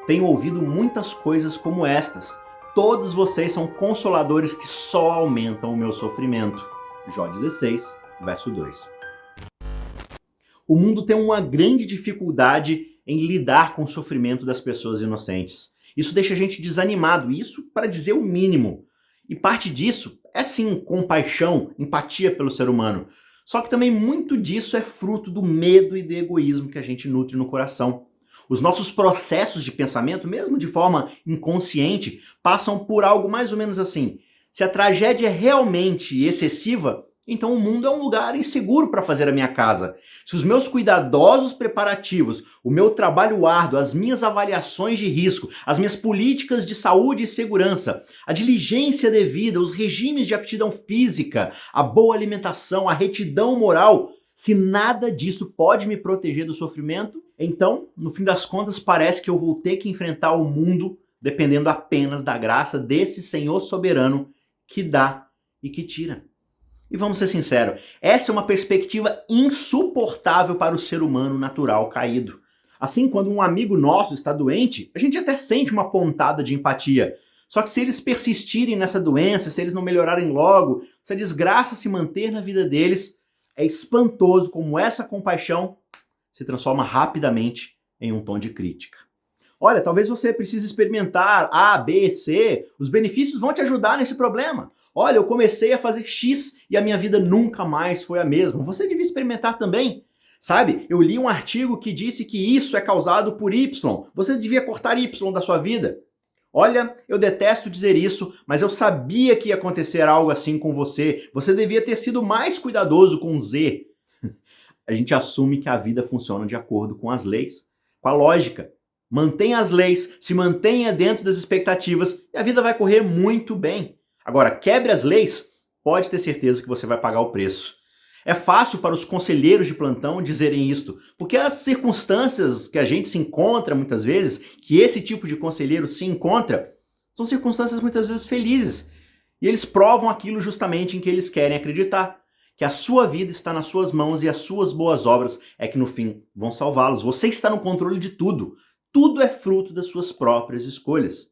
Tenho ouvido muitas coisas como estas. Todos vocês são consoladores que só aumentam o meu sofrimento. Jó 16, verso 2. O mundo tem uma grande dificuldade em lidar com o sofrimento das pessoas inocentes. Isso deixa a gente desanimado, isso para dizer o mínimo. E parte disso é sim compaixão, empatia pelo ser humano. Só que também muito disso é fruto do medo e do egoísmo que a gente nutre no coração. Os nossos processos de pensamento, mesmo de forma inconsciente, passam por algo mais ou menos assim. Se a tragédia é realmente excessiva, então o mundo é um lugar inseguro para fazer a minha casa. Se os meus cuidadosos preparativos, o meu trabalho árduo, as minhas avaliações de risco, as minhas políticas de saúde e segurança, a diligência devida, os regimes de aptidão física, a boa alimentação, a retidão moral, se nada disso pode me proteger do sofrimento, então, no fim das contas, parece que eu vou ter que enfrentar o mundo dependendo apenas da graça desse Senhor soberano que dá e que tira. E vamos ser sinceros, essa é uma perspectiva insuportável para o ser humano natural caído. Assim, quando um amigo nosso está doente, a gente até sente uma pontada de empatia. Só que se eles persistirem nessa doença, se eles não melhorarem logo, se a desgraça se manter na vida deles, é espantoso como essa compaixão se transforma rapidamente em um tom de crítica. Olha, talvez você precise experimentar A, B, C, os benefícios vão te ajudar nesse problema. Olha, eu comecei a fazer X e a minha vida nunca mais foi a mesma. Você devia experimentar também. Sabe, eu li um artigo que disse que isso é causado por Y. Você devia cortar Y da sua vida. Olha, eu detesto dizer isso, mas eu sabia que ia acontecer algo assim com você. Você devia ter sido mais cuidadoso com Z. A gente assume que a vida funciona de acordo com as leis, com a lógica. Mantenha as leis, se mantenha dentro das expectativas e a vida vai correr muito bem. Agora, quebre as leis, pode ter certeza que você vai pagar o preço. É fácil para os conselheiros de plantão dizerem isto, porque as circunstâncias que a gente se encontra muitas vezes, que esse tipo de conselheiro se encontra, são circunstâncias muitas vezes felizes. E eles provam aquilo justamente em que eles querem acreditar, que a sua vida está nas suas mãos e as suas boas obras é que no fim vão salvá-los. Você está no controle de tudo. Tudo é fruto das suas próprias escolhas.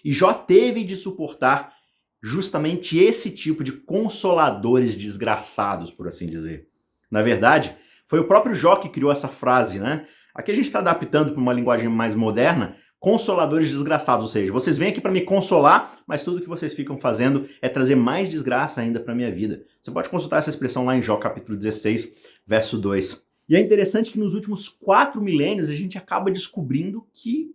E Jó teve de suportar justamente esse tipo de consoladores desgraçados, por assim dizer. Na verdade, foi o próprio Jó que criou essa frase, né? Aqui a gente está adaptando para uma linguagem mais moderna, consoladores desgraçados, ou seja, vocês vêm aqui para me consolar, mas tudo que vocês ficam fazendo é trazer mais desgraça ainda para a minha vida. Você pode consultar essa expressão lá em Jó capítulo 16, verso 2. E é interessante que nos últimos 4 milênios a gente acaba descobrindo que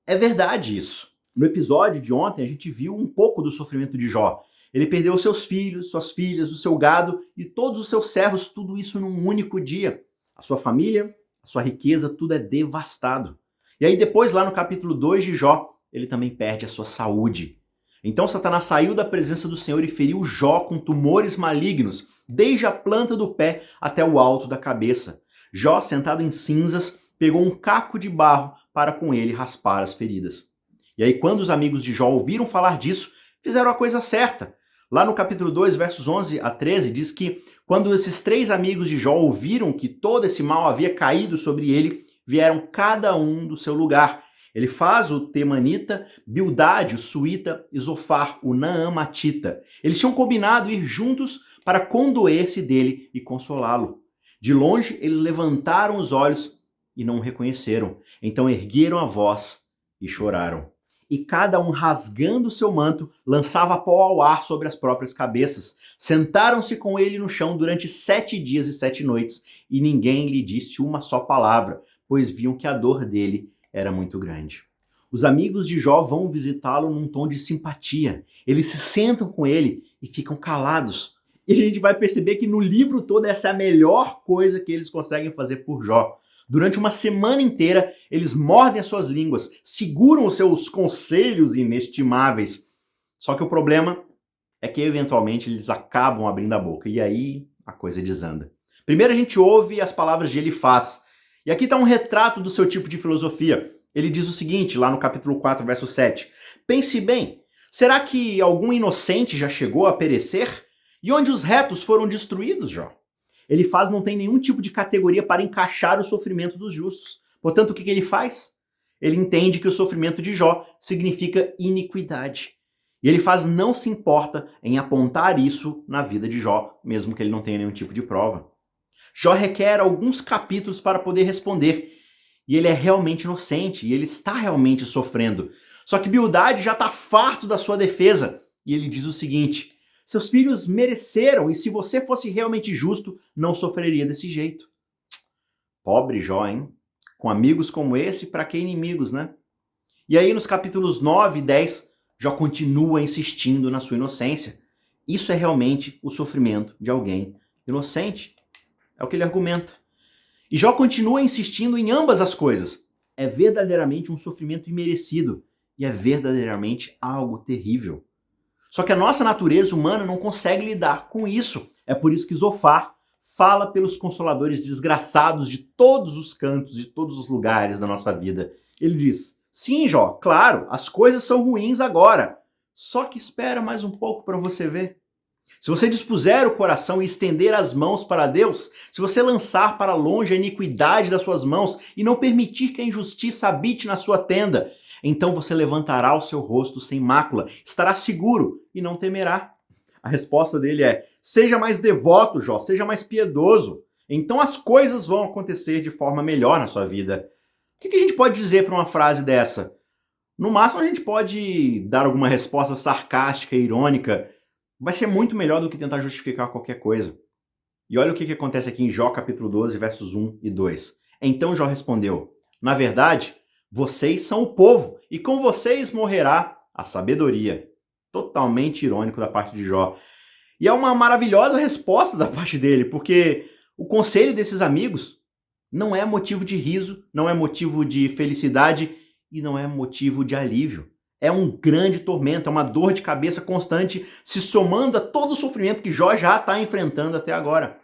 é verdade isso. No episódio de ontem a gente viu um pouco do sofrimento de Jó. Ele perdeu seus filhos, suas filhas, o seu gado e todos os seus servos, tudo isso num único dia. A sua família, a sua riqueza, tudo é devastado. E aí depois, lá no capítulo 2 de Jó, ele também perde a sua saúde. Então Satanás saiu da presença do Senhor e feriu Jó com tumores malignos, desde a planta do pé até o alto da cabeça. Jó, sentado em cinzas, pegou um caco de barro para com ele raspar as feridas. E aí quando os amigos de Jó ouviram falar disso, fizeram a coisa certa. Lá no capítulo 2, versos 11 a 13, diz que quando esses 3 amigos de Jó ouviram que todo esse mal havia caído sobre ele, vieram cada um do seu lugar. Ele faz o Temanita, Bildade, o Suíta, e Zofar, o Naamatita. Eles tinham combinado ir juntos para condoer-se dele e consolá-lo. De longe, eles levantaram os olhos e não o reconheceram. Então ergueram a voz e choraram. E cada um, rasgando seu manto, lançava pó ao ar sobre as próprias cabeças. Sentaram-se com ele no chão durante 7 dias e 7 noites, e ninguém lhe disse uma só palavra, pois viam que a dor dele era muito grande. Os amigos de Jó vão visitá-lo num tom de simpatia. Eles se sentam com ele e ficam calados. E a gente vai perceber que no livro todo essa é a melhor coisa que eles conseguem fazer por Jó. Durante uma semana inteira, eles mordem as suas línguas, seguram os seus conselhos inestimáveis. Só que o problema é que, eventualmente, eles acabam abrindo a boca. E aí, a coisa desanda. Primeiro a gente ouve as palavras de Elifaz. E aqui está um retrato do seu tipo de filosofia. Ele diz o seguinte, lá no capítulo 4, verso 7. Pense bem, será que algum inocente já chegou a perecer? E onde os retos foram destruídos, Jó? Elifaz não tem nenhum tipo de categoria para encaixar o sofrimento dos justos. Portanto, o que ele faz? ele entende que o sofrimento de Jó significa iniquidade. E ele não se importa em apontar isso na vida de Jó, mesmo que ele não tenha nenhum tipo de prova. Jó requer alguns capítulos para poder responder. E ele é realmente inocente, e ele está realmente sofrendo. Só que Bildade já está farto da sua defesa. E ele diz o seguinte: seus filhos mereceram, e se você fosse realmente justo, não sofreria desse jeito. Pobre Jó, hein? Com amigos como esse, para que inimigos, né? E aí nos capítulos 9 e 10, Jó continua insistindo na sua inocência. Isso é realmente o sofrimento de alguém inocente. É o que ele argumenta. E Jó continua insistindo em ambas as coisas. É verdadeiramente um sofrimento imerecido e é verdadeiramente algo terrível. Só que a nossa natureza humana não consegue lidar com isso. É por isso que Zofar fala pelos consoladores desgraçados de todos os cantos, de todos os lugares da nossa vida. Ele diz: sim, Jó, claro, as coisas são ruins agora. Só que espera mais um pouco para você ver. Se você dispuser o coração e estender as mãos para Deus, se você lançar para longe a iniquidade das suas mãos e não permitir que a injustiça habite na sua tenda, então você levantará o seu rosto sem mácula, estará seguro e não temerá. A resposta dele é: seja mais devoto, Jó, seja mais piedoso. Então as coisas vão acontecer de forma melhor na sua vida. O que a gente pode dizer para uma frase dessa? No máximo a gente pode dar alguma resposta sarcástica e irônica. Vai ser muito melhor do que tentar justificar qualquer coisa. E olha o que acontece aqui em Jó capítulo 12, versos 1 e 2. Então Jó respondeu: na verdade, vocês são o povo, e com vocês morrerá a sabedoria. Totalmente irônico da parte de Jó. E é uma maravilhosa resposta da parte dele, porque o conselho desses amigos não é motivo de riso, não é motivo de felicidade e não é motivo de alívio. É um grande tormento, é uma dor de cabeça constante, se somando a todo o sofrimento que Jó já está enfrentando até agora.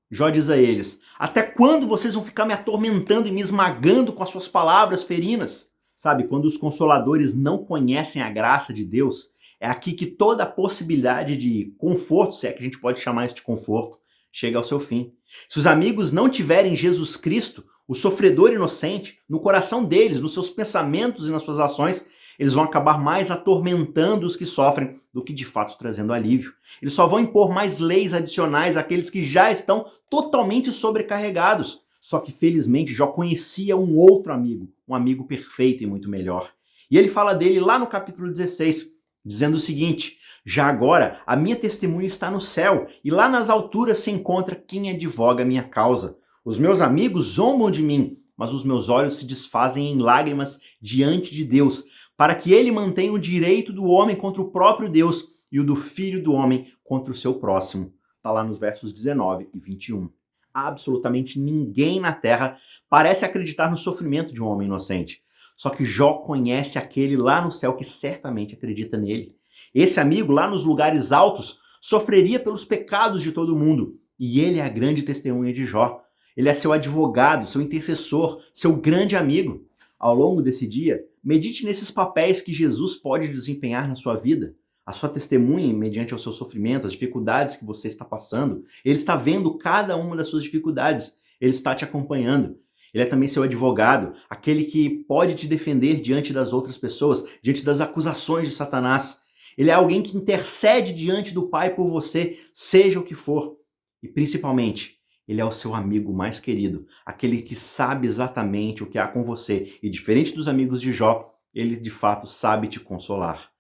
Jó diz a eles: até quando vocês vão ficar me atormentando e me esmagando com as suas palavras ferinas? Sabe, quando os consoladores não conhecem a graça de Deus, é aqui que toda a possibilidade de conforto, se é que a gente pode chamar isso de conforto, chega ao seu fim. Se os amigos não tiverem Jesus Cristo, o sofredor inocente, no coração deles, nos seus pensamentos e nas suas ações, eles vão acabar mais atormentando os que sofrem do que de fato trazendo alívio. Eles só vão impor mais leis adicionais àqueles que já estão totalmente sobrecarregados. Só que felizmente Jó conhecia um outro amigo, um amigo perfeito e muito melhor. E ele fala dele lá no capítulo 16, dizendo o seguinte: já agora a minha testemunha está no céu, e lá nas alturas se encontra quem advoga a minha causa. Os meus amigos zombam de mim, mas os meus olhos se desfazem em lágrimas diante de Deus, para que ele mantenha o direito do homem contra o próprio Deus e o do filho do homem contra o seu próximo. Está lá nos versos 19 e 21. Absolutamente ninguém na terra parece acreditar no sofrimento de um homem inocente. Só que Jó conhece aquele lá no céu que certamente acredita nele. Esse amigo lá nos lugares altos sofreria pelos pecados de todo mundo. E ele é a grande testemunha de Jó. Ele é seu advogado, seu intercessor, seu grande amigo. Ao longo desse dia, medite nesses papéis que Jesus pode desempenhar na sua vida. A sua testemunha, mediante o seu sofrimento, as dificuldades que você está passando. Ele está vendo cada uma das suas dificuldades. Ele está te acompanhando. Ele é também seu advogado, aquele que pode te defender diante das outras pessoas, diante das acusações de Satanás. Ele é alguém que intercede diante do Pai por você, seja o que for. E principalmente, ele é o seu amigo mais querido, aquele que sabe exatamente o que há com você. E diferente dos amigos de Jó, ele de fato sabe te consolar.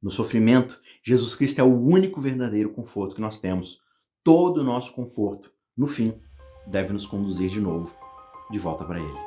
No sofrimento, Jesus Cristo é o único verdadeiro conforto que nós temos. Todo o nosso conforto, no fim, deve nos conduzir de novo de volta para Ele.